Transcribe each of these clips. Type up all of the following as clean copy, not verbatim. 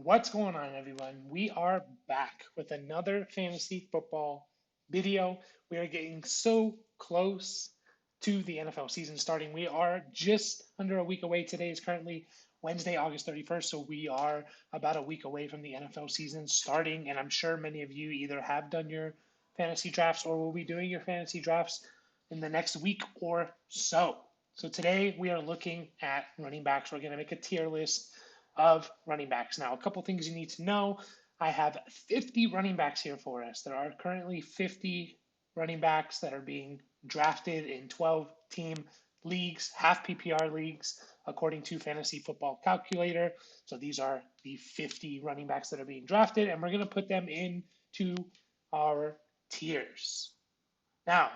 What's going on, everyone? We are back with another fantasy football video. We are getting so close to the NFL season starting. We are just under a week away. Today is currently Wednesday, August 31st, so we are about a week away from the NFL season starting. And I'm sure many of you either have done your fantasy drafts or will be doing your fantasy drafts in the next week or so. So today we are looking at running backs. We're going to make a tier list of running backs. Now, a couple things you need to know. I have 50 running backs here for us. There are currently 50 running backs that are being drafted in 12 team leagues, half PPR leagues, according to Fantasy Football Calculator. So these are the 50 running backs that are being drafted, and we're going to put them into our tiers. Now,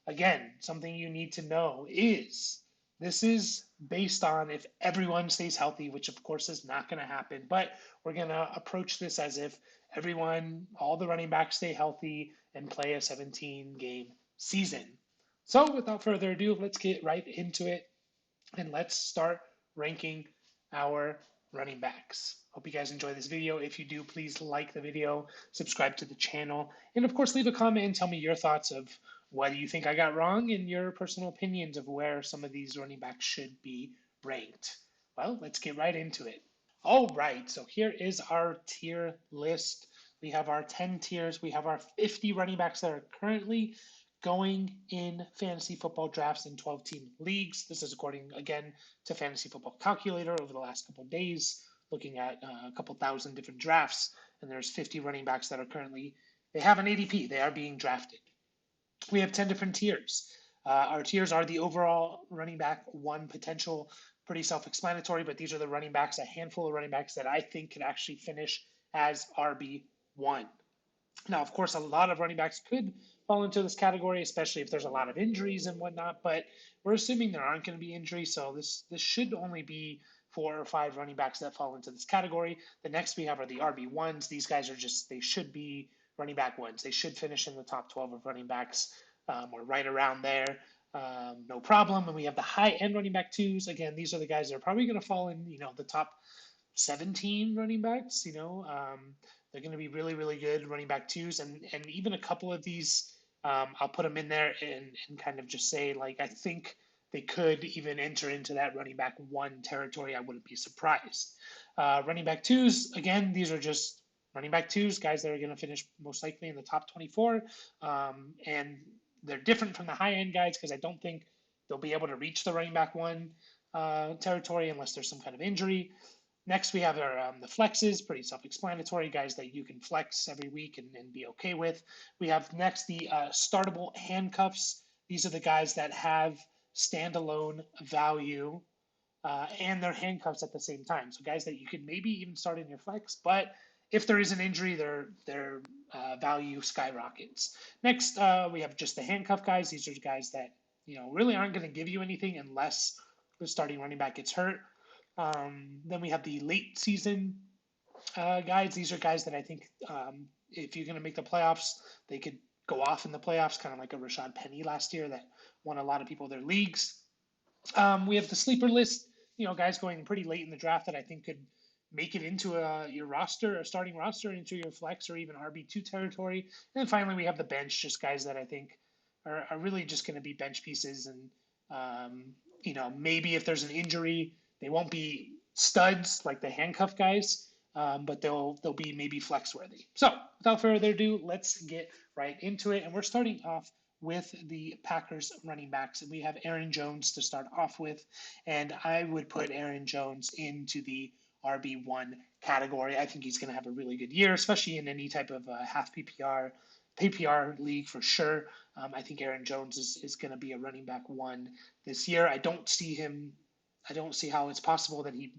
again, something you need to know is this is based on if everyone stays healthy, which of course is not going to happen, but we're going to approach this as if everyone, all the running backs stay healthy and play a 17 game season. So, without further ado, let's get right into it and let's start ranking our running backs. Hope you guys enjoy this video. If you do, please like the video, subscribe to the channel, and of course, leave a comment and tell me your thoughts of what you think I got wrong and your personal opinions of where some of these running backs should be ranked. Well, let's get right into it. All right, so here is our tier list. We have our 10 tiers. We have our 50 running backs that are currently going in fantasy football drafts in 12 team leagues. This is according, again, to Fantasy Football Calculator over the last couple of days, looking at a couple thousand different drafts. And there's 50 running backs that are currently, they have an ADP, they are being drafted. We have 10 different tiers. Our tiers are the overall running back one potential, pretty self explanatory, but these are the running backs, a handful of running backs that I think could actually finish as RB1. Now, of course, a lot of running backs could fall into this category, especially if there's a lot of injuries and whatnot. But we're assuming there aren't going to be injuries, so this should only be 4 or 5 running backs that fall into this category. The next we have are the RB ones. These guys are just they should be running back ones. They should finish in the top 12 of running backs or right around there. No problem. And we have the high end running back twos. Again, these are the guys that are probably going to fall in the top 17 running backs. They're going to be really, really good running back twos, and even a couple of these, I'll put them in there and kind of just say like I think they could even enter into that running back one territory. I wouldn't be surprised. Running back twos, again, these are just running back twos, guys that are going to finish most likely in the top 24, and they're different from the high end guys because I don't think they'll be able to reach the running back one territory unless there's some kind of injury. Next, we have our the flexes, pretty self-explanatory, guys that you can flex every week and be okay with. We have next the startable handcuffs. These are the guys that have standalone value and they're handcuffs at the same time. So guys that you could maybe even start in your flex, but if there is an injury, their value skyrockets. Next, we have just the handcuff guys. These are guys that really aren't going to give you anything unless the starting running back gets hurt. Then we have the late season guys. These are guys that I think if you're going to make the playoffs, they could go off in the playoffs, kind of like a Rashad Penny last year that won a lot of people their leagues. We have the sleeper list, guys going pretty late in the draft that I think could make it into your roster, a starting roster, into your flex or even RB2 territory. And then finally, we have the bench, just guys that I think are really just going to be bench pieces. And, maybe if there's an injury, they won't be studs like the handcuff guys, but they'll be maybe flex worthy. So without further ado, let's get right into it. And we're starting off with the Packers running backs. And we have Aaron Jones to start off with. And I would put Aaron Jones into the RB1 category. I think he's going to have a really good year, especially in any type of half PPR league for sure. I think Aaron Jones is going to be a running back one this year. I don't see how it's possible that he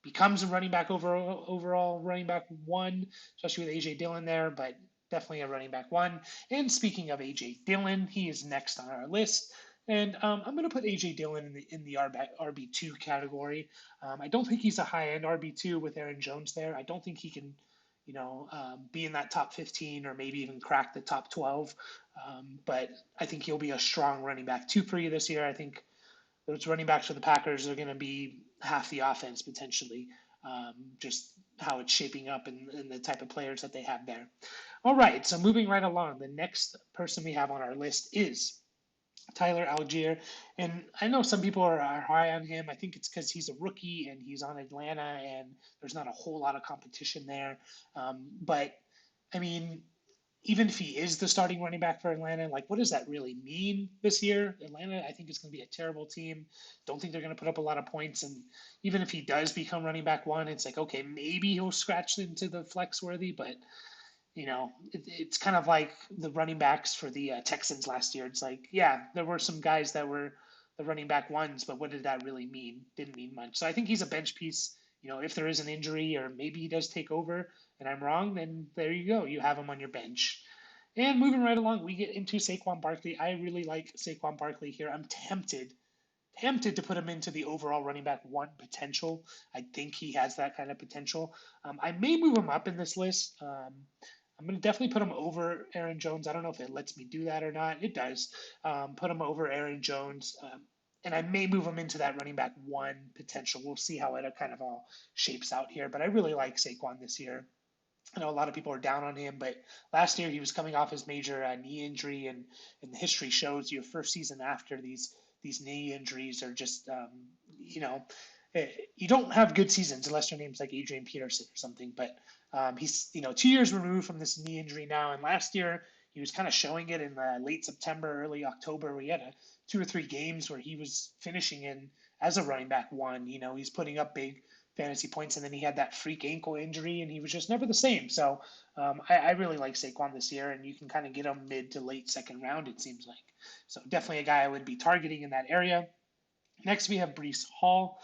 becomes a running back overall running back one, especially with AJ Dillon there, but definitely a running back one. And speaking of AJ Dillon, he is next on our list. And I'm going to put AJ Dillon in the RB2 category. I don't think he's a high end RB2 with Aaron Jones there. I don't think he can, be in that top 15 or maybe even crack the top 12. But I think he'll be a strong running back two for you this year. I think those running backs for the Packers are going to be half the offense potentially. Just how it's shaping up and the type of players that they have there. All right, so moving right along, the next person we have on our list is Tyler Algier. And I know some people are high on him. I think it's because he's a rookie and he's on Atlanta and there's not a whole lot of competition there. But I mean, even if he is the starting running back for Atlanta, like what does that really mean this year? Atlanta, I think, is going to be a terrible team. Don't think they're going to put up a lot of points. And even if he does become running back one, it's like, okay, maybe he'll scratch into the flex worthy, but it's kind of like the running backs for the Texans last year. It's like, yeah, there were some guys that were the running back ones, but what did that really mean? Didn't mean much. So I think he's a bench piece. If there is an injury or maybe he does take over and I'm wrong, then there you go. You have him on your bench. And moving right along, we get into Saquon Barkley. I really like Saquon Barkley here. I'm tempted to put him into the overall running back one potential. I think he has that kind of potential. I may move him up in this list. I'm going to definitely put him over Aaron Jones. I don't know if it lets me do that or not. It does. Put him over Aaron Jones. And I may move him into that running back one potential. We'll see how it kind of all shapes out here. But I really like Saquon this year. I know a lot of people are down on him, but last year he was coming off his major knee injury, and the history shows your first season after these knee injuries are just you don't have good seasons unless your name's like Adrian Peterson or something. But he's 2 years removed from this knee injury now, and last year he was kind of showing it in late September, early October, where he had 2 or 3 games where he was finishing in as a running back one. He's putting up big fantasy points, and then he had that freak ankle injury, and he was just never the same. So I really like Saquon this year, and you can kind of get him mid to late second round, it seems like. So definitely a guy I would be targeting in that area. Next, we have Brees Hall.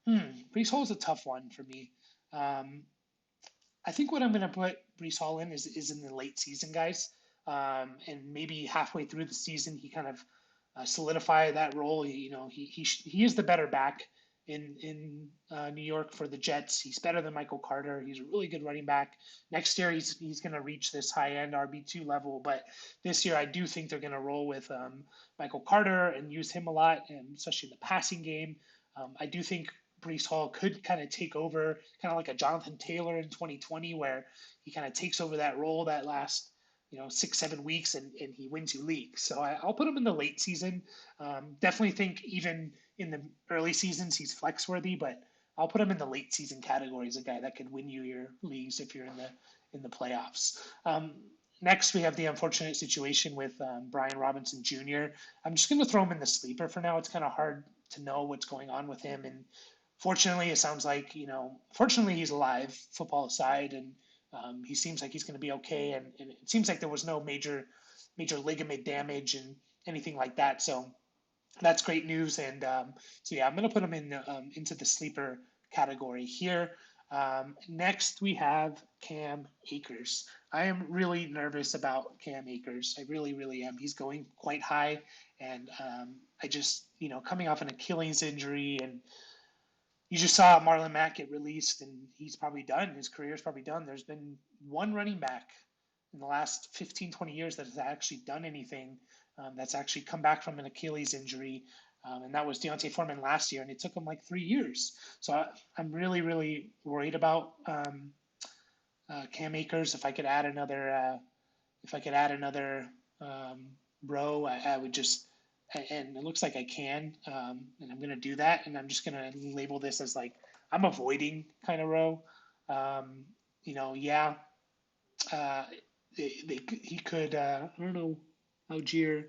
Brees Hall is a tough one for me. Um, I think what I'm going to put Brees Hall in is in the late season, guys, and maybe halfway through the season he kind of solidify that role. He is the better back in New York for the Jets. He's better than Michael Carter. He's a really good running back. Next year he's going to reach this high end RB2 level, but this year I do think they're going to roll with Michael Carter and use him a lot, and especially in the passing game. I do think Brees Hall could kind of take over, kind of like a Jonathan Taylor in 2020, where he kind of takes over that role that last 6-7 weeks and he wins you leagues. So I'll put him in the late season. Definitely think even in the early seasons he's flex worthy, but I'll put him in the late season category as a guy that could win you your leagues if you're in the playoffs. Next, we have the unfortunate situation with Brian Robinson Jr. I'm just going to throw him in the sleeper for now. It's kind of hard to know what's going on with him, and fortunately, it sounds like fortunately he's alive, football aside, and he seems like he's going to be okay. And it seems like there was no major ligament damage and anything like that. So that's great news. And so yeah, I'm going to put him into the sleeper category here. Next, we have Cam Akers. I am really nervous about Cam Akers. I really, really am. He's going quite high, and I just coming off an Achilles injury, and you just saw Marlon Mack get released, and he's probably done. His career is probably done. There's been one running back in the last 15, 20 years that has actually done anything, that's actually come back from an Achilles injury, and that was Deontay Foreman last year, and it took him like 3 years. So I'm really, really worried about Cam Akers. If I could add another row, I would just, and it looks like I can, and I'm going to do that, and I'm just going to label this as like I'm avoiding kind of row. Um, yeah, uh, he could. I don't know, Algier.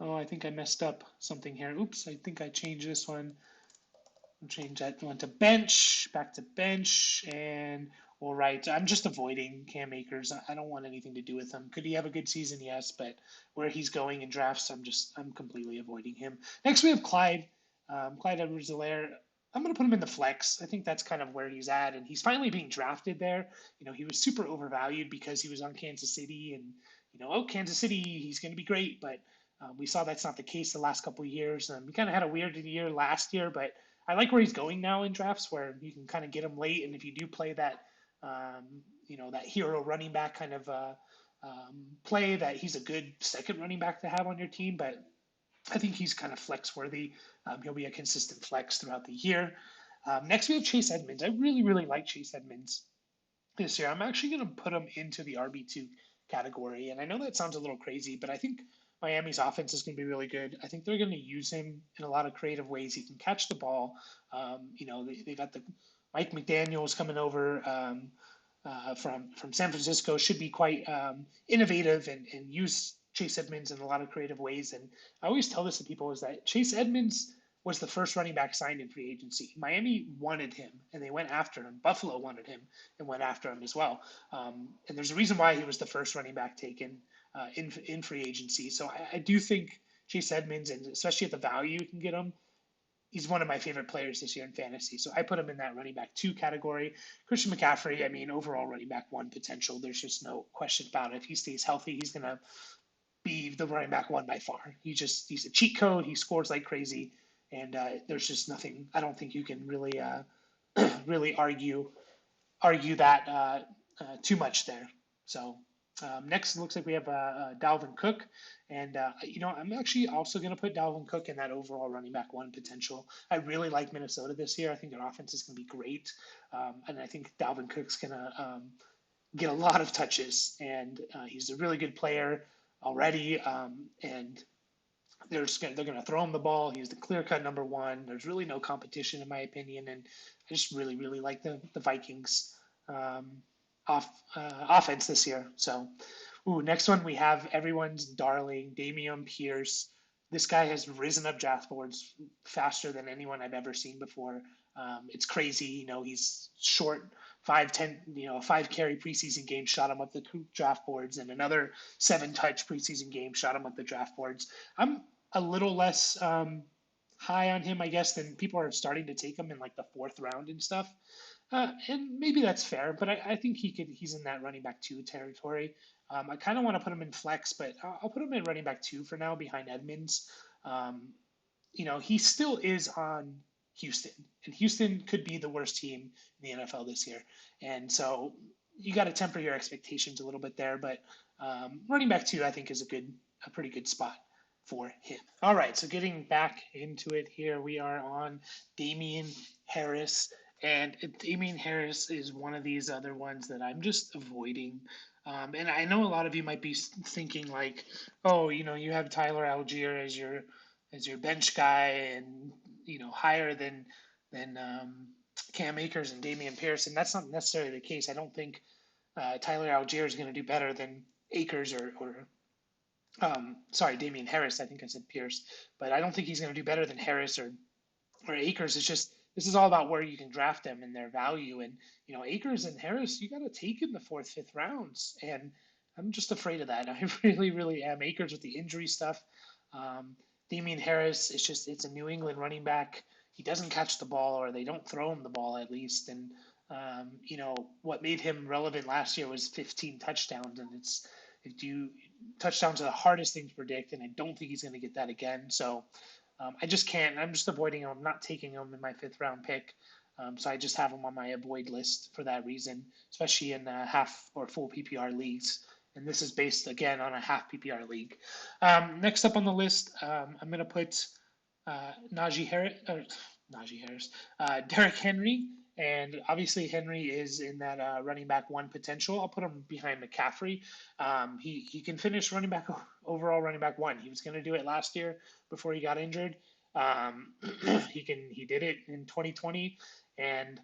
Oh, I think I messed up something here. Oops, I think I changed this one. Change that one to bench, back to bench, and all right. I'm just avoiding Cam Akers. I don't want anything to do with him. Could he have a good season? Yes, but where he's going in drafts, I'm completely avoiding him. Next, we have Clyde. Clyde Edwards-Helaire. I'm going to put him in the flex. I think that's kind of where he's at, and he's finally being drafted there. He was super overvalued because he was on Kansas City, and Kansas City, he's going to be great, but we saw that's not the case the last couple of years. He kind of had a weird year last year, but I like where he's going now in drafts, where you can kind of get him late, and if you do play that, that hero running back kind of play, that he's a good second running back to have on your team. But I think he's kind of flex worthy. He'll be a consistent flex throughout the year. Next, we have Chase Edmonds. I really, really like Chase Edmonds. this year. I'm actually going to put him into the RB2 category. And I know that sounds a little crazy, but I think Miami's offense is going to be really good. I think they're going to use him in a lot of creative ways. He can catch the ball. They got the Mike McDaniels coming over from San Francisco, should be quite innovative and use Chase Edmonds in a lot of creative ways. And I always tell this to people is that Chase Edmonds was the first running back signed in free agency. Miami wanted him and they went after him. Buffalo wanted him and went after him as well. And there's a reason why he was the first running back taken in free agency. So I do think Chase Edmonds, and especially at the value you can get him, he's one of my favorite players this year in fantasy. So I put him in that running back 2 category. Christian McCaffrey, I mean, overall running back 1 potential. There's just no question about it. If he stays healthy, he's going to be the running back 1 by far. He's a cheat code. He scores like crazy. And there's just nothing, I don't think you can really, really argue that too much there. So next, it looks like we have Dalvin Cook, and I'm actually also going to put Dalvin Cook in that overall running back 1 potential. I really like Minnesota this year. I think their offense is going to be great, and I think Dalvin Cook's going to get a lot of touches, and he's a really good player already, and they're going to throw him the ball. He's the clear cut number 1. There's really no competition in my opinion, and I just really really like the Vikings um, offense this year. So, next one we have everyone's darling Dameon Pierce. This guy has risen up draft boards faster than anyone I've ever seen before. It's crazy, he's short, 5'10", 5 carry preseason game shot him up the draft boards, and another 7 touch preseason game shot him up the draft boards. I'm a little less high on him, I guess, than people are starting to take him in like the 4th round and stuff. And maybe that's fair, but I think he's in that running back 2 territory. I kind of want to put him in flex, but I'll put him in running back 2 for now behind Edmonds. Um, he still is on Houston, and Houston could be the worst team in the NFL this year. And so you got to temper your expectations a little bit there, but running back 2, I think, is a pretty good spot for him. All right, so getting back into it here, we are on Damien Harris. And Damien Harris is one of these other ones that I'm just avoiding. And I know a lot of you might be thinking like, oh, you have Tyler Algier as your bench guy, and higher than Cam Akers and Damian Pierce, and that's not necessarily the case. I don't think Tyler Algier is going to do better than Akers or sorry, Damian Harris. I think I said Pierce, but I don't think he's going to do better than Harris or Akers. It's just this is all about where you can draft them and their value. And Akers and Harris, you got to take in the 4th, 5th rounds, and I'm just afraid of that. I really, really am. Akers with the injury stuff. Damian Harris, it's a New England running back. He doesn't catch the ball, or they don't throw him the ball at least. And what made him relevant last year was 15 touchdowns, and if you touchdowns are the hardest thing to predict, and I don't think he's going to get that again. So I just can't. I'm just avoiding him. I'm not taking him in my 5th round pick. So I just have him on my avoid list for that reason, especially in half or full PPR leagues. And this is based again on a half PPR league. Next up on the list, I'm going to put Najee Harris, Derrick Henry, and obviously Henry is in that running back 1 potential. I'll put him behind McCaffrey. He can finish overall running back 1. He was going to do it last year before he got injured. He did it in 2020, and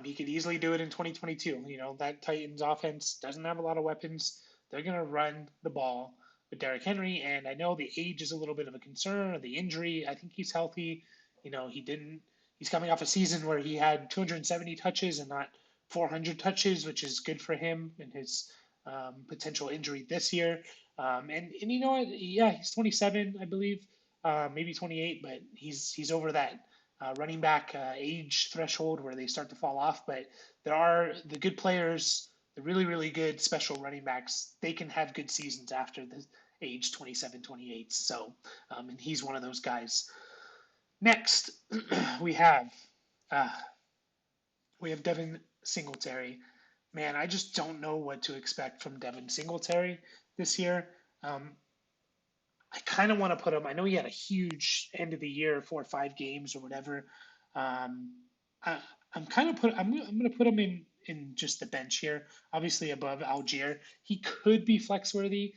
he could easily do it in 2022. That Titans offense doesn't have a lot of weapons. They're going to run the ball with Derrick Henry, and I know the age is a little bit of a concern, or the injury. I think he's healthy. He's coming off a season where he had 270 touches and not 400 touches, which is good for him and his potential injury this year. And you know what? Yeah, he's 27, I believe, maybe 28, but he's over that running back age threshold where they start to fall off. But there are the good players, the really, really good special running backs. They can have good seasons after the age 27, 28. So, and he's one of those guys. Next, we have uh, Devin Singletary. Man, I just don't know what to expect from Devin Singletary this year. I kind of want to put him. I know he had a huge end of the year, 4 or 5 games or whatever. I, I'm kind of put. I'm going to put him in just the bench here, obviously above Algier. He could be flex worthy.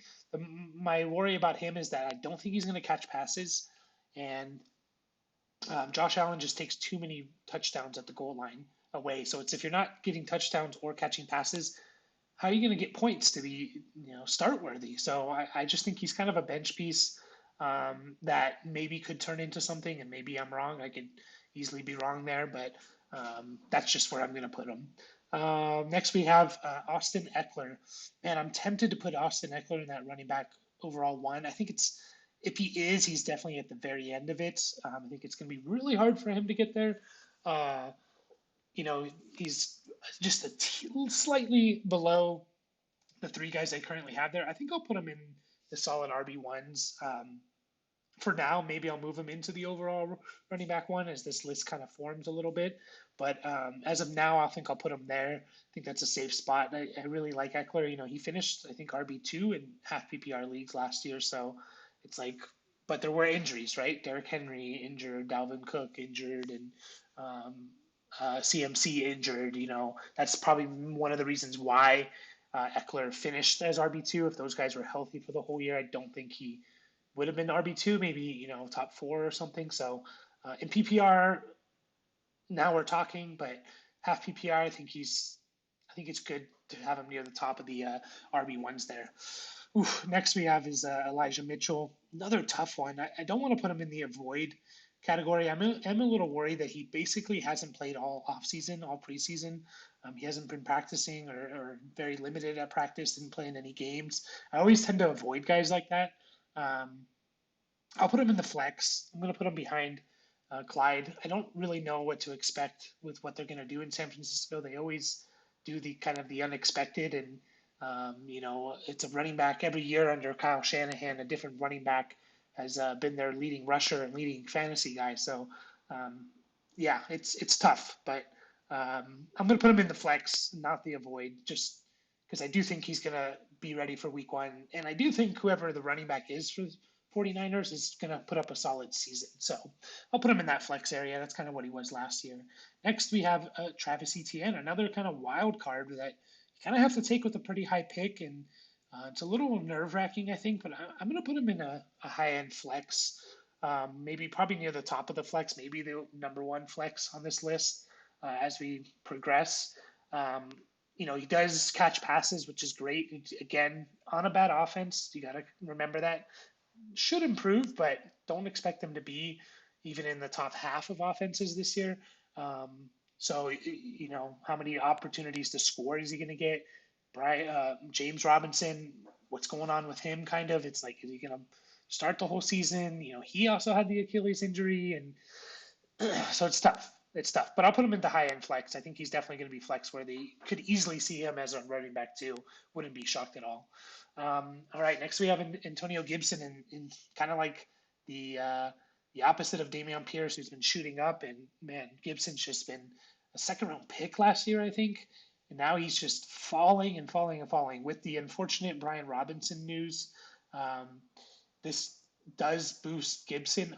My worry about him is that I don't think he's going to catch passes, and Josh Allen just takes too many touchdowns at the goal line away. So it's if you're not getting touchdowns or catching passes, how are you going to get points to be start worthy? So I just think he's kind of a bench piece that maybe could turn into something, and maybe I'm wrong. I could easily be wrong there, but that's just where I'm going to put him. Next, we have Austin Eckler. Man, I'm tempted to put Austin Eckler in that running back overall one. I think it's if he is, he's definitely at the very end of it. I think it's going to be really hard for him to get there. Uh, he's just slightly below the three guys I currently have there. I think I'll put him in the solid RB1s. For now, maybe I'll move him into the overall running back one as this list kind of forms a little bit. But as of now, I think I'll put him there. I think that's a safe spot. I really like Eckler. He finished, I think, RB2 in half PPR leagues last year. So it's like, but there were injuries, right? Derrick Henry injured, Dalvin Cook injured, and CMC injured. That's probably one of the reasons why Eckler finished as RB2. If those guys were healthy for the whole year, I don't think he would have been RB2, maybe top four or something. So in PPR, now we're talking, but half PPR, I think it's good to have him near the top of the RB1s there. Next we have is Elijah Mitchell, another tough one. I don't want to put him in the avoid category. I'm a little worried that he basically hasn't played all offseason, all preseason. He hasn't been practicing or very limited at practice, didn't play in any games. I always tend to avoid guys like that. Um, I'll put him in the flex. I'm going to put him behind Clyde. I don't really know what to expect with what they're going to do in San Francisco. They always do the kind of the unexpected, and it's a running back every year under Kyle Shanahan. A different running back has been their leading rusher and leading fantasy guy. So yeah, it's tough, but I'm going to put him in the flex, not the avoid, just because I do think he's going to be ready for week one. And I do think whoever the running back is for 49ers is going to put up a solid season. So I'll put him in that flex area. That's kind of what he was last year. Next, we have Travis Etienne, another kind of wild card that you kind of have to take with a pretty high pick. And it's a little nerve wracking, I think, but I'm going to put him in a high end flex. Maybe probably near the top of the flex, maybe the number one flex on this list as we progress. He does catch passes, which is great. Again, on a bad offense, you got to remember that. Should improve, but don't expect them to be even in the top half of offenses this year. So, how many opportunities to score is he going to get? James Robinson, what's going on with him? Kind of, it's like, is he going to start the whole season? He also had the Achilles injury, and so it's tough. It's tough, but I'll put him in the high end flex. I think he's definitely going to be flex worthy. Could easily see him as a running back too. Wouldn't be shocked at all. All right, next we have Antonio Gibson, and kind of like the opposite of Dameon Pierce, who's been shooting up. And man, Gibson's just been a second round pick last year, I think, and now he's just falling and falling and falling. With the unfortunate Brian Robinson news, this does boost Gibson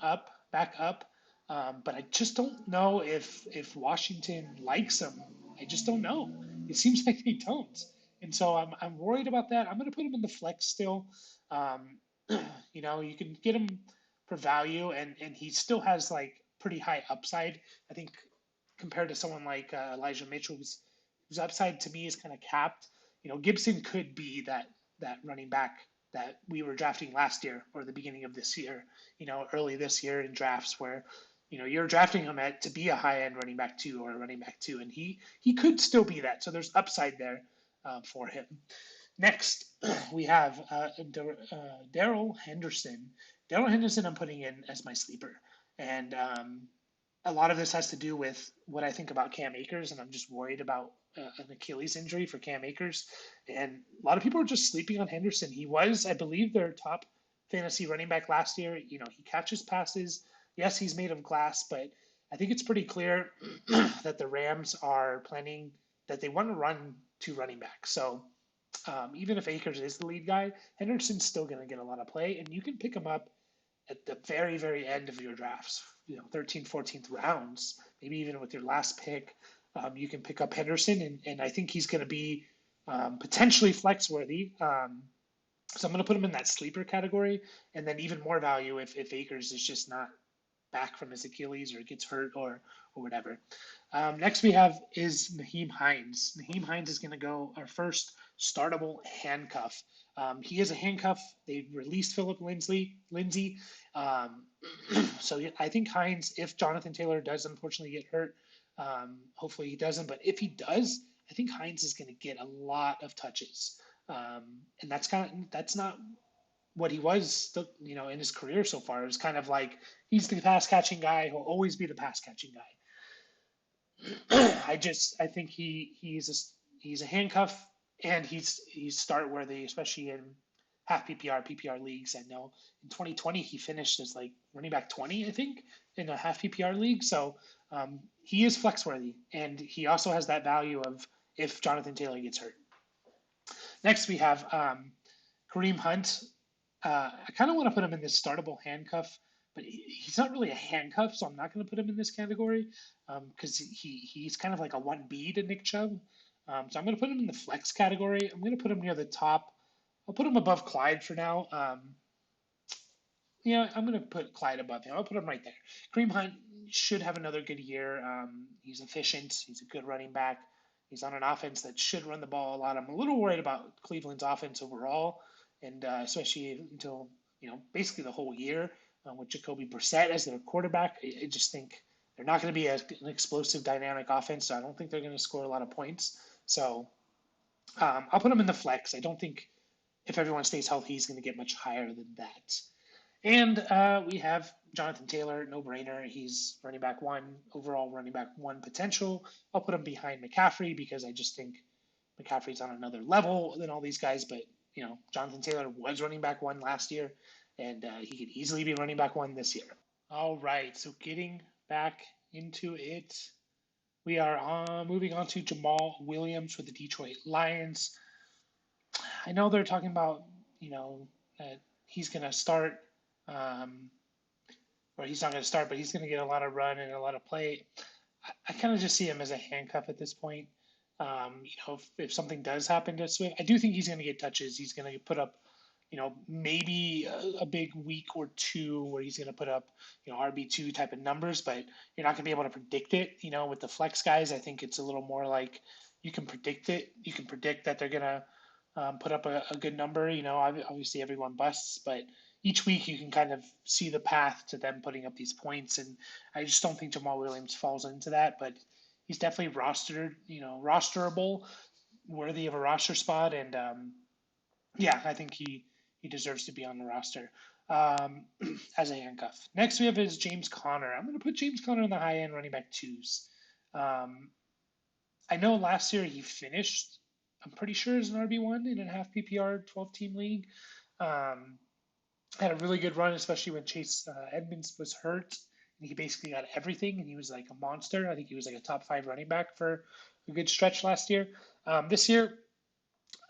back up. But I just don't know if Washington likes him. I just don't know. It seems like they don't, and so I'm worried about that. I'm going to put him in the flex still. Um, you can get him for value, and he still has like pretty high upside. I think compared to someone like Elijah Mitchell, whose upside to me is kind of capped. Gibson could be that running back that we were drafting last year or the beginning of this year. Early this year in drafts where you're drafting him to be a high end running back two or a running back two, and he could still be that. So there's upside there for him. Next, we have Darrell Henderson. Darrell Henderson, I'm putting in as my sleeper, and a lot of this has to do with what I think about Cam Akers, and I'm just worried about an Achilles injury for Cam Akers. And a lot of people are just sleeping on Henderson. He was, I believe, their top fantasy running back last year. He catches passes. Yes, he's made of glass, but I think it's pretty clear that the Rams are planning that they want to run two running backs. So even if Akers is the lead guy, Henderson's still going to get a lot of play, and you can pick him up at the very, very end of your drafts, 13th, 14th rounds, maybe even with your last pick. You can pick up Henderson, and I think he's going to be potentially flex worthy. So I'm going to put him in that sleeper category, and then even more value if Akers is just not back from his Achilles or gets hurt or whatever. Next we have is Naheem Hines. Naheem Hines is going to go our first startable handcuff. He is a handcuff. They released Philip Lindsay. Um, so I think Hines, if Jonathan Taylor does unfortunately get hurt, hopefully he doesn't, but if he does, I think Hines is going to get a lot of touches. And that's not what he was, in his career so far. It was kind of like he's the pass catching guy. He'll always be the pass catching guy. I think he's a handcuff, and he's start worthy, especially in half PPR leagues. I know in 2020 he finished as like running back 20, I think, in a half PPR league. So he is flex worthy, and he also has that value of if Jonathan Taylor gets hurt. Next we have Kareem Hunt. I kind of want to put him in this startable handcuff, but he's not really a handcuff, so I'm not going to put him in this category because he's kind of like a 1B to Nick Chubb. So I'm going to put him in the flex category. I'm going to put him near the top. I'll put him above Clyde for now. Yeah, I'm going to put Clyde above him. I'll put him right there. Kareem Hunt should have another good year. He's efficient. He's a good running back. He's on an offense that should run the ball a lot. I'm a little worried about Cleveland's offense overall, and especially until basically the whole year with Jacoby Brissett as their quarterback. I just think they're not going to be an explosive, dynamic offense. So I don't think they're going to score a lot of points. So I'll put him in the flex. I don't think if everyone stays healthy, he's going to get much higher than that. And we have Jonathan Taylor, no brainer. He's running back one, overall running back one potential. I'll put him behind McCaffrey because I just think McCaffrey's on another level than all these guys. But, Jonathan Taylor was running back one last year, and he could easily be running back one this year. All right, so getting back into it, we are moving on to Jamal Williams for the Detroit Lions. I know they're talking about, that he's going to start, um, or he's not going to start, but he's going to get a lot of run and a lot of play. I kind of just see him as a handcuff at this point. If something does happen to Swift, I do think he's going to get touches. He's going to put up, maybe a big week or two where he's going to put up, RB2 type of numbers, but you're not going to be able to predict it. With the flex guys, I think it's a little more like you can predict it. You can predict that they're going to put up a good number. Obviously everyone busts, but each week you can kind of see the path to them putting up these points. And I just don't think Jamal Williams falls into that, but he's definitely rosterable, worthy of a roster spot. And yeah, I think he deserves to be on the roster as a handcuff. Next we have is James Conner. I'm going to put James Conner in the high end running back twos. I know last year he finished, I'm pretty sure, as an RB1 in a half PPR 12 team league. Had a really good run, especially when Chase Edmonds was hurt. And he basically got everything, and he was like a monster. I think he was like a top 5 running back for a good stretch last year. This year,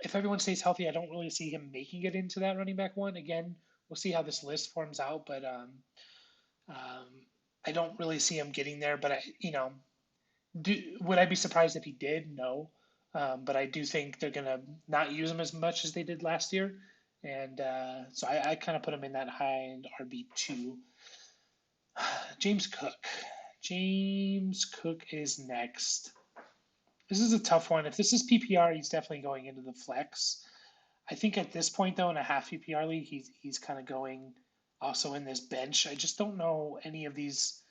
if everyone stays healthy, I don't really see him making it into that running back one. Again, we'll see how this list forms out, but I don't really see him getting there. But would I be surprised if he did? No. But I do think they're going to not use him as much as they did last year. And so I kind of put him in that high end RB2. James Cook. James Cook is next. This is a tough one. If this is PPR, he's definitely going into the flex. I think at this point, though, in a half PPR league, he's kind of going also in this bench. I just don't know any of these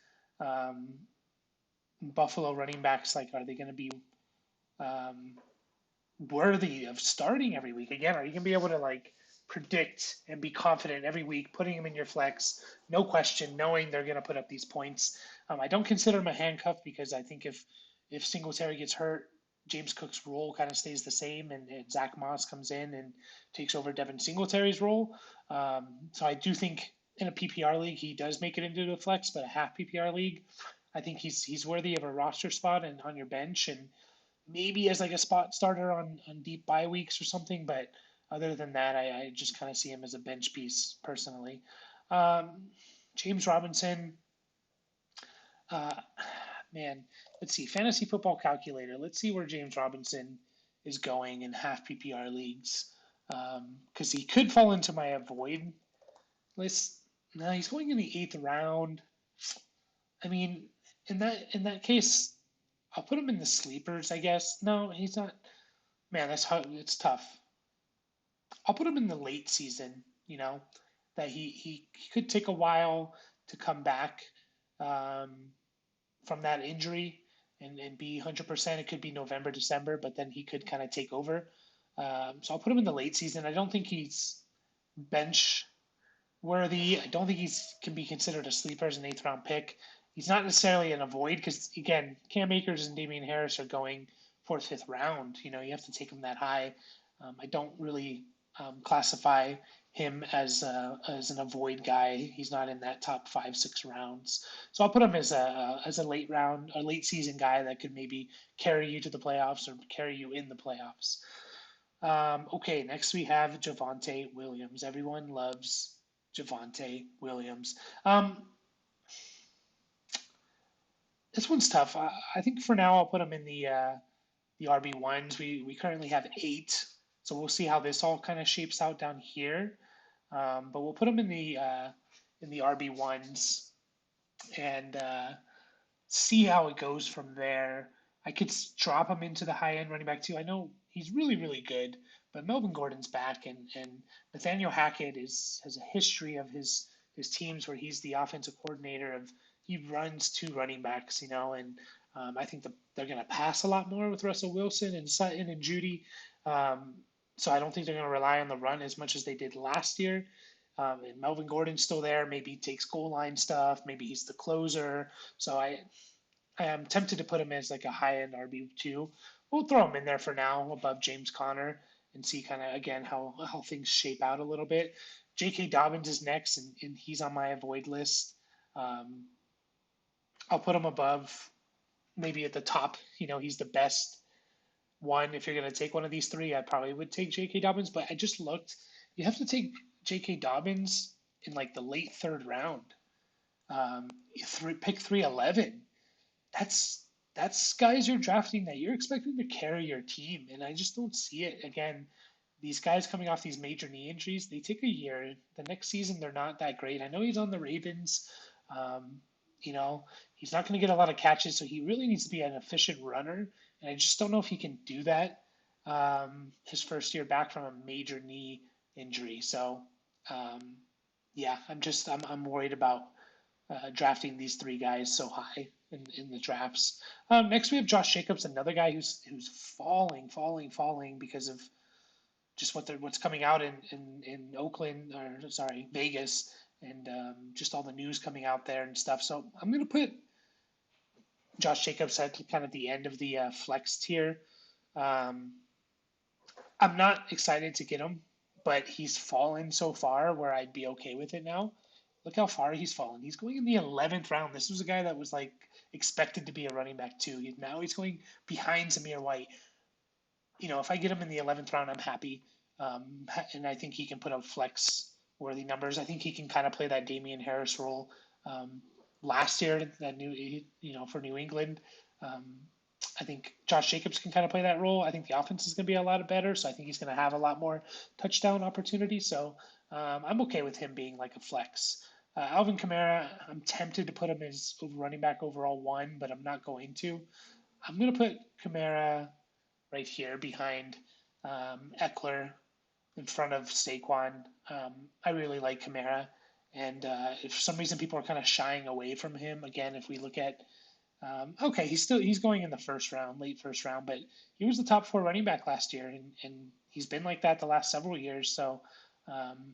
Buffalo running backs. Like, are they going to be worthy of starting every week? Again, are you going to be able to predict and be confident every week, putting them in your flex, no question, knowing they're going to put up these points? I don't consider him a handcuff because I think if Singletary gets hurt, James Cook's role kind of stays the same, and Zach Moss comes in and takes over Devin Singletary's role. So I do think in a PPR league he does make it into the flex, but a half PPR league, I think he's worthy of a roster spot and on your bench, and maybe as like a spot starter on deep bye weeks or something. But other than that, I just kind of see him as a bench piece personally. James Robinson, man, let's see, fantasy football calculator. Let's see where James Robinson is going in half PPR leagues, because he could fall into my avoid list. No, he's going in the eighth round. I mean, in that case, I'll put him in the sleepers, I guess. No, he's not. Man, that's hard. It's tough. I'll put him in the late season. That he could take a while to come back um, from that injury and be 100%. It could be November, December, but then he could kind of take over. So I'll put him in the late season. I don't think he's bench worthy. I don't think he's can be considered a sleeper as an eighth round pick. He's not necessarily an avoid because again, Cam Akers and Damian Harris are going fourth, fifth round. You have to take them that high. I don't really classify him as an avoid guy. He's not in that top 5, 6 rounds. So I'll put him as a late round, a late season guy that could maybe carry you to the playoffs or carry you in the playoffs. Okay, next we have Javonte Williams. Everyone loves Javonte Williams. This one's tough. I think for now I'll put him in the RB ones. We currently have 8, so we'll see how this all kind of shapes out down here. But we'll put him in the RB ones and see how it goes from there. I could drop him into the high end running back too. I know he's really really good, but Melvin Gordon's back, and Nathaniel Hackett has a history of his teams where he's the offensive coordinator of he runs 2 running backs, and I think they're going to pass a lot more with Russell Wilson and Sutton and Judy. Um, so I don't think they're going to rely on the run as much as they did last year. And Melvin Gordon's still there. Maybe he takes goal line stuff. Maybe he's the closer. So I am tempted to put him as like a high end RB2. We'll throw him in there for now above James Conner and see kind of again how things shape out a little bit. J.K. Dobbins is next, and he's on my avoid list. Um, I'll put him above, maybe at the top. He's the best one. If you're going to take one of these three, I probably would take J.K. Dobbins, but I just looked. You have to take J.K. Dobbins in like the late third round. Pick 311. That's guys you're drafting that you're expecting to carry your team, and I just don't see it. Again, these guys coming off these major knee injuries, they take a year. The next season, they're not that great. I know he's on the Ravens. Um, you know, he's not going to get a lot of catches, so he really needs to be an efficient runner, and I just don't know if he can do that his first year back from a major knee injury. So, um, yeah, I'm worried about drafting these 3 guys so high in the drafts. Next, we have Josh Jacobs, another guy who's falling because of just what's coming out in Oakland, or sorry, Vegas, and just all the news coming out there and stuff. So I'm going to put Josh Jacobs at kind of the end of the flex tier. Um, I'm not excited to get him, but he's fallen so far where I'd be okay with it now. Look how far he's fallen. He's going in the 11th round. This was a guy that was like expected to be a running back too. Now he's going behind Zamir White. If I get him in the 11th round, I'm happy. And I think he can put up flex worthy numbers. I think he can kind of play that Damian Harris role last year, for New England. Um, I think Josh Jacobs can kind of play that role. I think the offense is going to be a lot better, so I think he's going to have a lot more touchdown opportunities. So I'm okay with him being like a flex. Alvin Kamara, I'm tempted to put him as running back overall 1, but I'm not going to. I'm going to put Kamara right here behind Eckler in front of Saquon. I really like Kamara. And if for some reason people are kind of shying away from him, again, if we look at okay, he's going in the first round, late first round, but he was the top 4 running back last year, and he's been like that the last several years. So um,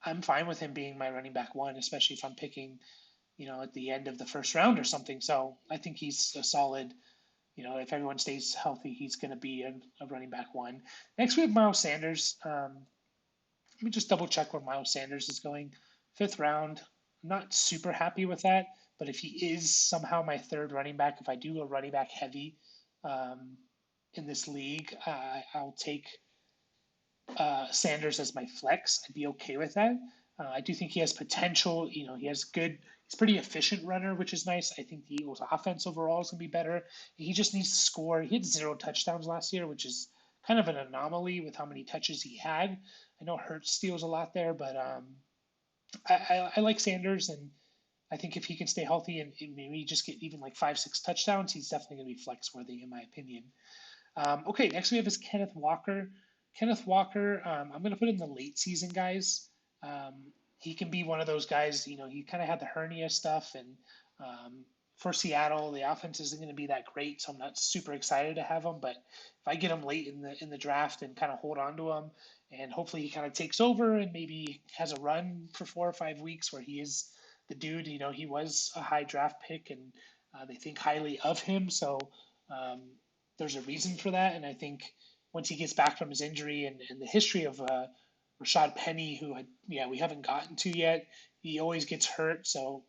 I'm fine with him being my running back 1, especially if I'm picking, at the end of the first round or something. So I think he's a solid. If everyone stays healthy, he's going to be a running back 1. Next, we have Miles Sanders. Let me just double check where Miles Sanders is going. 5th round. I'm not super happy with that, but if he is somehow my 3rd running back, if I do a running back heavy um, in this league, I'll take Sanders as my flex. I'd be okay with that. I do think he has potential. He's He's a pretty efficient runner, which is nice. I think the Eagles' offense overall is going to be better. He just needs to score. He had 0 touchdowns last year, which is kind of an anomaly with how many touches he had. I know Hurts steals a lot there, but I like Sanders, and I think if he can stay healthy and maybe just get even like 5, 6 touchdowns, he's definitely going to be flex worthy, in my opinion. Okay, next we have is Kenneth Walker. Kenneth Walker, I'm going to put in the late season guys. He can be one of those guys. He kind of had the hernia stuff, and for Seattle, the offense isn't going to be that great, so I'm not super excited to have him. But if I get him late in the draft and kind of hold on to him, and hopefully he kind of takes over and maybe has a run for 4 or 5 weeks where he is the dude. He was a high draft pick, and they think highly of him. So um, there's a reason for that, and I think once he gets back from his injury and the history of Rashad Penny, who we haven't gotten to yet. He always gets hurt, so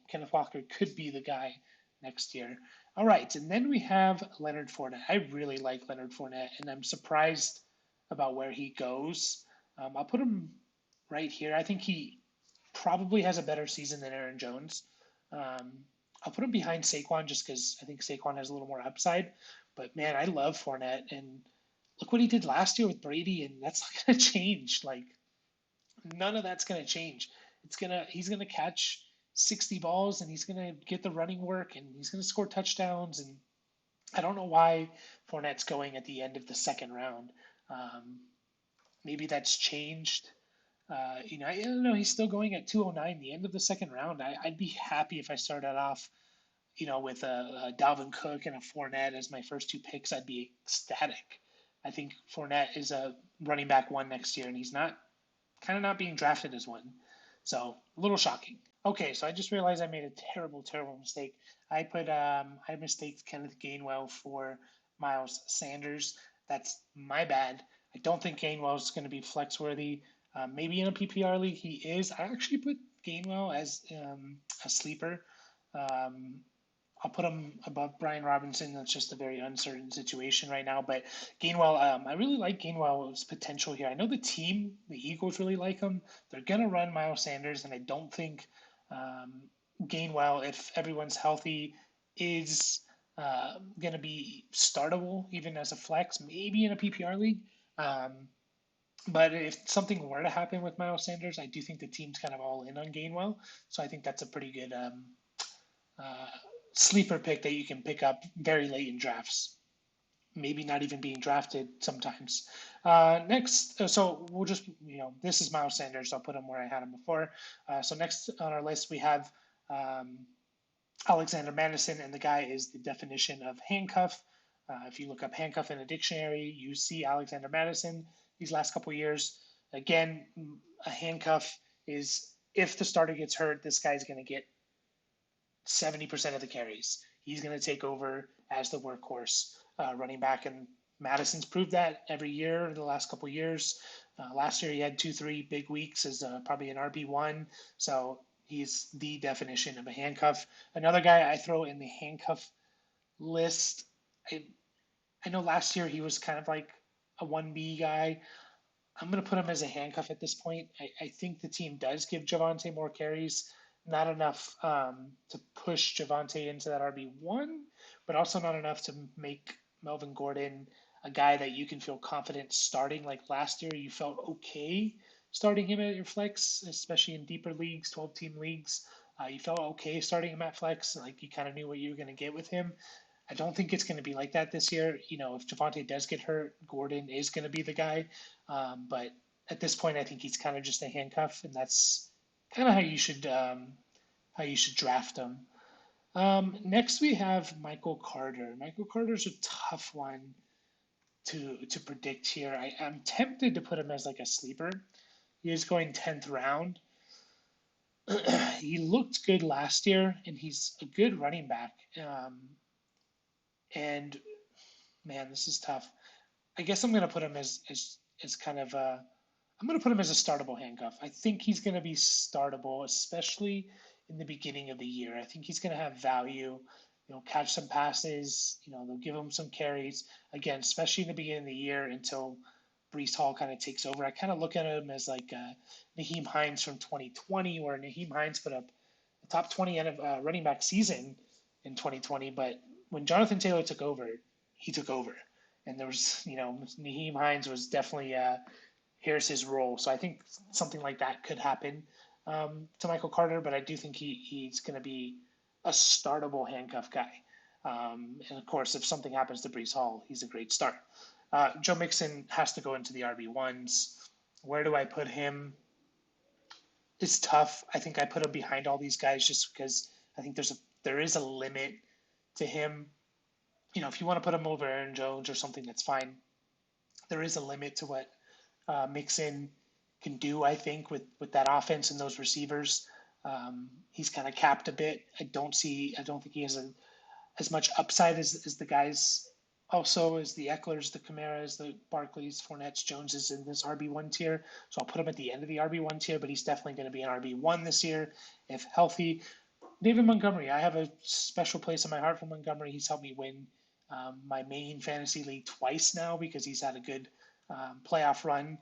Kenneth Walker could be the guy next year. All right, and then we have Leonard Fournette. I really like Leonard Fournette, and I'm surprised about where he goes. I'll put him right here. I think he probably has a better season than Aaron Jones. Um, I'll put him behind Saquon just because I think Saquon has a little more upside. But man, I love Fournette, and look what he did last year with Brady, and that's not going to change. Like none of that's going to change. He's gonna catch 60 balls, and he's gonna get the running work, and he's gonna score touchdowns. And I don't know why Fournette's going at the end of the second round. Um, Maybe that's changed. I don't know. He's still going at 209, the end of the second round. I'd be happy if I started off, with a Dalvin Cook and a Fournette as my first 2 picks. I'd be ecstatic. I think Fournette is a running back 1 next year, and he's not being drafted as one. So a little shocking. Okay, so I just realized I made a terrible, terrible mistake. I mistaked Kenneth Gainwell for Miles Sanders. That's my bad. I don't think Gainwell is going to be flex worthy. Maybe in a PPR league he is. I actually put Gainwell as a sleeper. Um, I'll put him above Brian Robinson. That's just a very uncertain situation right now. But Gainwell, I really like Gainwell's potential here. I know the team, the Eagles, really like him. They're gonna run Miles Sanders, and I don't think um, Gainwell, if everyone's healthy, is gonna be startable even as a flex, maybe in a PPR league. Um, but if something were to happen with Miles Sanders, I do think the team's kind of all in on Gainwell. So I think that's a pretty good uh, sleeper pick that you can pick up very late in drafts, maybe not even being drafted sometimes. Next, so we'll just, this is Miles Sanders. So I'll put him where I had him before. So next on our list, we have um, Alexander Madison, and the guy is the definition of handcuff. If you look up handcuff in a dictionary, you see Alexander Madison these last couple of years. Again, a handcuff is if the starter gets hurt, this guy's going to get 70% of the carries. He's going to take over as the workhorse running back, and Madison's proved that every year the last couple of years. Last year he had 2, 3 big weeks as probably an RB1, so he's the definition of a handcuff. Another guy I throw in the handcuff list. I, I know last year he was kind of like a 1B guy. I'm going to put him as a handcuff at this point. I think the team does give Javonte more carries, not enough to push Javonte into that RB1, but also not enough to make Melvin Gordon a guy that you can feel confident starting. Like last year, you felt okay starting him at your flex, especially in deeper leagues, 12-team leagues. You felt okay starting him at flex, like you kind of knew what you were going to get with him. I don't think it's going to be like that this year. If Javonte does get hurt, Gordon is going to be the guy. But at this point, I think he's kind of just a handcuff, and that's kind of how you should draft him. Next, we have Michael Carter. Michael Carter's a tough one to predict here. I'm tempted to put him as like a sleeper. He is going 10th round. He looked good last year, and he's a good running back. And man, this is tough. I guess I'm gonna put him as kind of a I'm gonna put him as a startable handcuff. I think he's gonna be startable, especially in the beginning of the year. I think he's gonna have value. Catch some passes. They'll give him some carries again, especially in the beginning of the year until Brees Hall kind of takes over. I kind of look at him as like Naheem Hines from 2020, where Naheem Hines put up a top 20 running back season in 2020, but when Jonathan Taylor took over, he took over. And there was, Nyheim Hines was definitely here's his role. So I think something like that could happen to Michael Carter, but I do think he's going to be a startable handcuff guy. And of course, if something happens to Brees Hall, he's a great start. Joe Mixon has to go into the RB1s. Where do I put him? It's tough. I think I put him behind all these guys just because I think there is a limit to him. If you want to put him over Aaron Jones or something, that's fine. There is a limit to what Mixon can do, I think, with that offense and those receivers. He's kind of capped a bit. I don't think he has as much upside as the guys, also as the Ecklers, the Camaras, the Barkleys, Fournettes, Joneses in this RB1 tier. So I'll put him at the end of the RB1 tier, but he's definitely going to be an RB1 this year if healthy. David Montgomery, I have a special place in my heart for Montgomery. He's helped me win my main fantasy league twice now because he's had a good playoff run.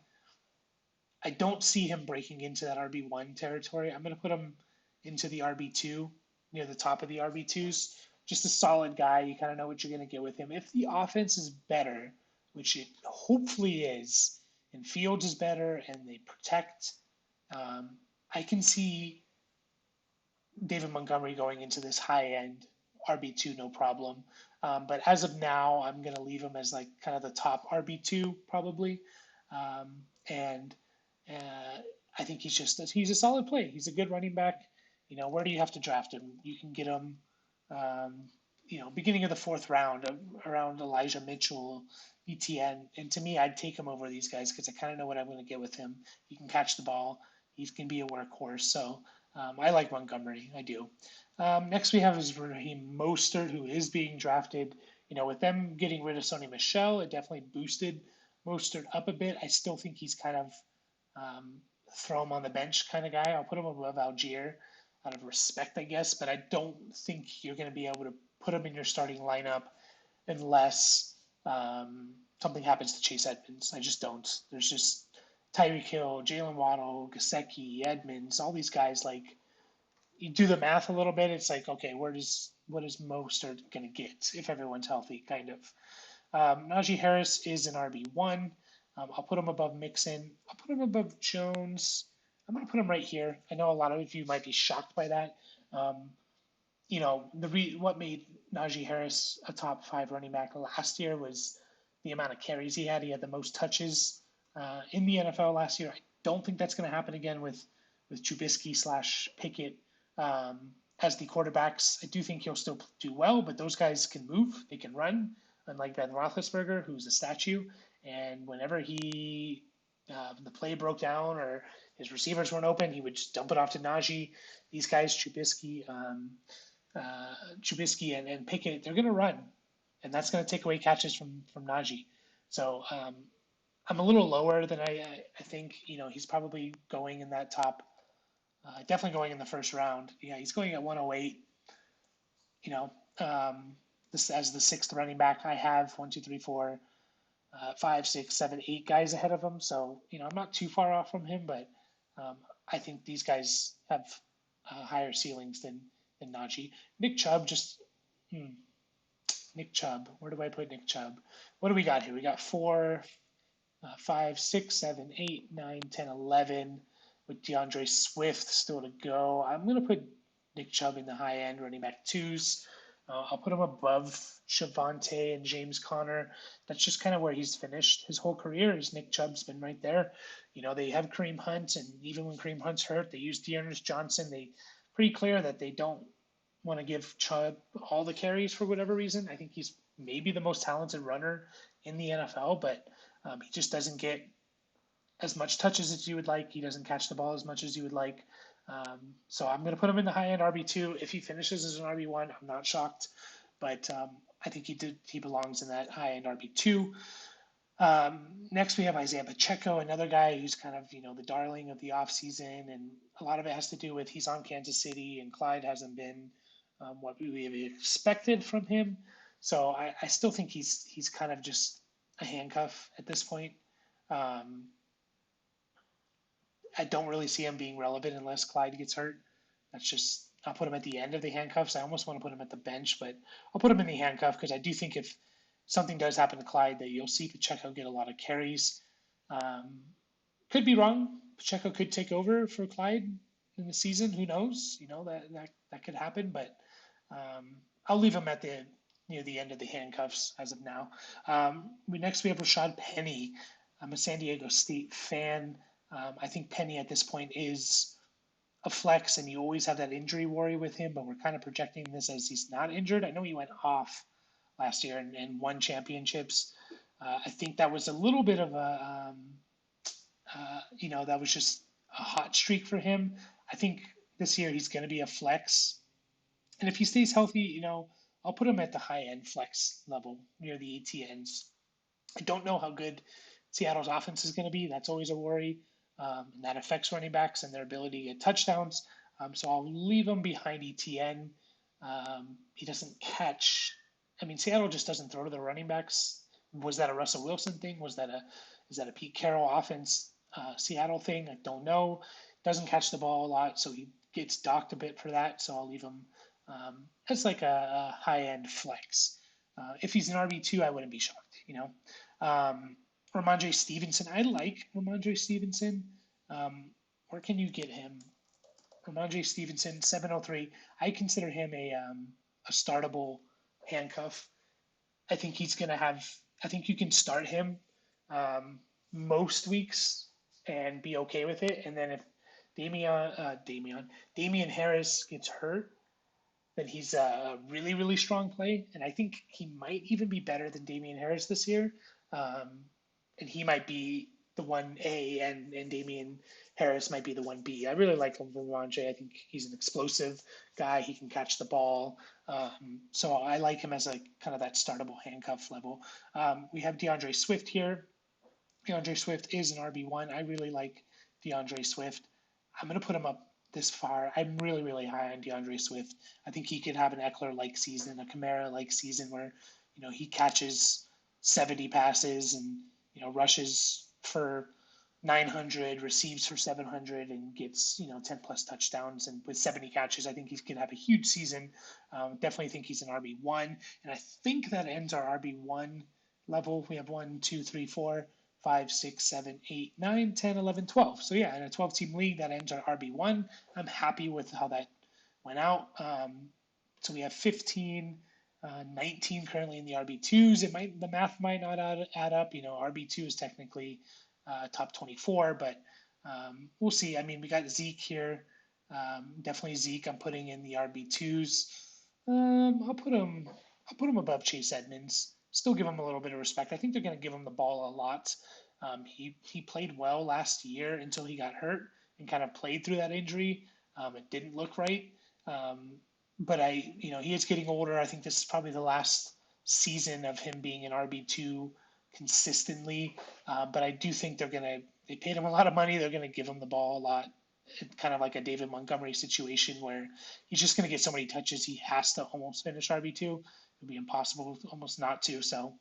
I don't see him breaking into that RB1 territory. I'm going to put him into the RB2, near the top of the RB2s. Just a solid guy. You kind of know what you're going to get with him. If the offense is better, which it hopefully is, and Fields is better and they protect, I can see David Montgomery going into this high end RB2, no problem. But as of now, I'm going to leave him as like kind of the top RB2 probably. And I think he's a solid play. He's a good running back. Where do you have to draft him? You can get him, um, beginning of the fourth round around Elijah Mitchell, ETN. And to me, I'd take him over these guys because I kind of know what I'm going to get with him. He can catch the ball. He can be a workhorse. So I like Montgomery. I do. Next we have is Raheem Mostert, who is being drafted. With them getting rid of Sony Michel, it definitely boosted Mostert up a bit. I still think he's kind of um, throw him on the bench kind of guy. I'll put him above Algier out of respect, I guess, but I don't think you're going to be able to put him in your starting lineup unless something happens to Chase Edmonds. I just don't. There's just Tyreek Hill, Jalen Waddle, Gesicki, Edmonds, all these guys. Like, you do the math a little bit, it's like, okay, what is Mostert going to get if everyone's healthy, kind of. Najee Harris is an RB1. I'll put him above Mixon. I'll put him above Jones. I'm going to put him right here. I know a lot of you might be shocked by that. Um, what made Najee Harris a top 5 running back last year was the amount of carries he had. He had the most touches in the NFL last year. I don't think that's going to happen again with Trubisky / Pickett as the quarterbacks. I do think he'll still do well, but those guys can move. They can run, unlike Ben Roethlisberger, who's a statue. And whenever the play broke down or his receivers weren't open, he would just dump it off to Najee. These guys, Trubisky and Pickett, they're going to run, and that's going to take away catches from Najee. So I'm a little lower than I think. He's probably going in that top, definitely going in the first round. Yeah, he's going at 108. This as the 6th running back. I have 1, 2, 3, 4, 5, 6, 7, 8 guys ahead of him. So I'm not too far off from him, but I think these guys have higher ceilings than Najee. Nick Chubb Nick Chubb. Where do I put Nick Chubb? What do we got here? We got 4, 5, 6, 7, 8, 9, 10, 11 with DeAndre Swift still to go. I'm going to put Nick Chubb in the high end running back 2s. I'll put him above Shavonte and James Conner. That's just kind of where he's finished his whole career. Is Nick Chubb's been right there. They have Kareem Hunt, and even when Kareem Hunt's hurt, they use Dearness Johnson. They pretty clear that they don't want to give Chubb all the carries for whatever reason. I think he's maybe the most talented runner in the NFL, but he just doesn't get as much touches as you would like. He doesn't catch the ball as much as you would like. So I'm going to put him in the high end RB2. If he finishes as an RB1, I'm not shocked, but I think he belongs in that high end RB2. Next, we have Isaiah Pacheco, another guy who's kind of the darling of the offseason, and a lot of it has to do with he's on Kansas City, and Clyde hasn't been what we have expected from him. So I still think he's kind of just a handcuff at this point. I don't really see him being relevant unless Clyde gets hurt. That's just I'll put him at the end of the handcuffs. I almost want to put him at the bench, but I'll put him in the handcuff because I do think if something does happen to Clyde, that you'll see Pacheco get a lot of carries. Um, could be wrong. Pacheco could take over for Clyde in the season. Who knows? That could happen, but I'll leave him at the near the end of the handcuffs as of now. Next we have Rashad Penny. I'm a San Diego State fan. I think Penny at this point is a flex, and you always have that injury worry with him. But we're kind of projecting this as he's not injured. I know he went off last year and won championships. I think that was a little bit of that was just a hot streak for him. I think this year he's going to be a flex, and if he stays healthy, I'll put him at the high end flex level near the ATNs. I don't know how good Seattle's offense is going to be. That's always a worry, and that affects running backs and their ability to get touchdowns. So I'll leave him behind ETN. He doesn't catch. I mean, Seattle just doesn't throw to the running backs. Was that a Russell Wilson thing? Is that a Pete Carroll offense Seattle thing? I don't know. Doesn't catch the ball a lot, so he gets docked a bit for that. So I'll leave him as like a high end flex. If he's an RB2, I wouldn't be shocked. Ramondre Stevenson. I like Ramondre Stevenson. Where can you get him? Ramondre Stevenson, 703. I consider him a startable handcuff. I think he's going to have, I think you can start him most weeks and be okay with it. And then if Damian Harris gets hurt, then he's a really, really strong play. And I think he might even be better than Damian Harris this year. Um, and he might be the 1A, and Damian Harris might be the 1B. I really like Ramondre. I think he's an explosive guy. He can catch the ball. So I like him as a kind of that startable handcuff level. We have DeAndre Swift here. DeAndre Swift is an RB1. I really like DeAndre Swift. I'm going to put him up this far. I'm really, really high on DeAndre Swift. I think he could have an Eckler-like season, a Kamara-like season where, he catches 70 passes and, rushes for 900, receives for 700, and gets, 10 plus touchdowns. And with 70 catches, I think he could have a huge season. Definitely think he's an RB1. And I think that ends our RB1 level. We have 1, 2, 3, 4, 5, 6, 7, 8, 9, 10, 11, 12. So yeah, in a 12-team league, that ends our RB1. I'm happy with how that went out. So we have 15, 19 currently in the RB2s. The math might not add up. RB2 is technically top 24, but we'll see. I mean, we got Zeke here. Definitely Zeke. I'm putting in the RB2s. I'll put him. I'll put him above Chase Edmonds. Still give him a little bit of respect. I think they're going to give him the ball a lot. He played well last year until he got hurt and kind of played through that injury. It didn't look right. But he is getting older. I think this is probably the last season of him being an RB2 consistently. But I do think they paid him a lot of money. They're going to give him the ball a lot. It's kind of like a David Montgomery situation where he's just going to get so many touches. He has to almost finish RB2. It'd be impossible almost not to. So,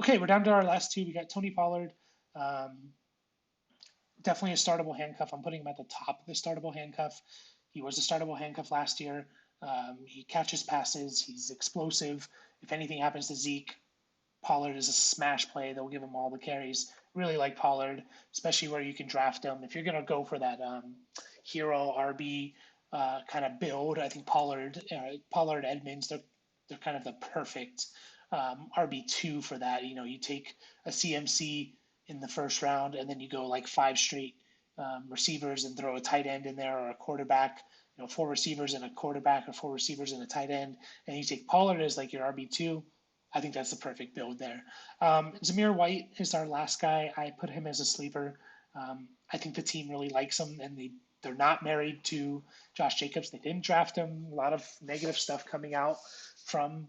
okay, we're down to our last two. We got Tony Pollard. Definitely a startable handcuff. I'm putting him at the top of the startable handcuff. He was a startable handcuff last year. He catches passes. He's explosive. If anything happens to Zeke, Pollard is a smash play. They'll give him all the carries. Really like Pollard, especially where you can draft him. If you're going to go for that hero RB kind of build, I think Pollard Edmonds, they're kind of the perfect RB2 for that. You take a CMC in the first round, and then you go like 5 straight receivers and throw a tight end in there or a quarterback. 4 receivers and a quarterback, or 4 receivers and a tight end, and you take Pollard as like your RB2. I think that's the perfect build there. Zamir White is our last guy. I put him as a sleeper. I think the team really likes him, and they're not married to Josh Jacobs. They didn't draft him. A lot of negative stuff coming out from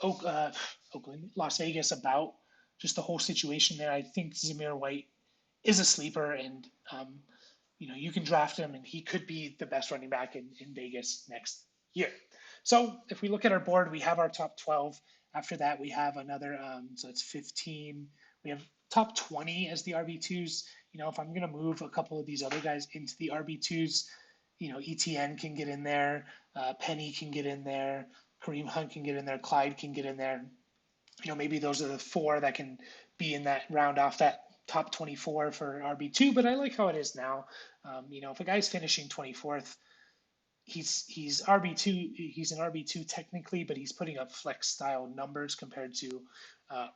Oakland, Las Vegas about just the whole situation there. I think Zamir White is a sleeper, and you can draft him, and he could be the best running back in Vegas next year. So if we look at our board, we have our top 12. After that, we have another, so it's 15. We have top 20 as the RB2s. If I'm going to move a couple of these other guys into the RB2s, ETN can get in there, Penny can get in there, Kareem Hunt can get in there, Clyde can get in there. Maybe those are the four that can be in that round off that top 24 for RB2. But I like how it is now. If a guy's finishing 24th, he's RB2. He's an RB2 technically, but he's putting up flex style numbers compared to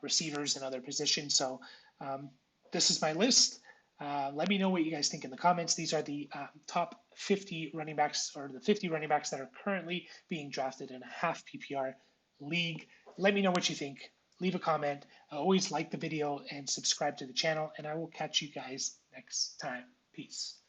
receivers and other positions. So this is my list. Let me know what you guys think in the comments. These are the top 50 running backs, or the 50 running backs that are currently being drafted in a half PPR league. Let me know what you think. Leave a comment. Always like the video and subscribe to the channel, and I will catch you guys next time. Peace.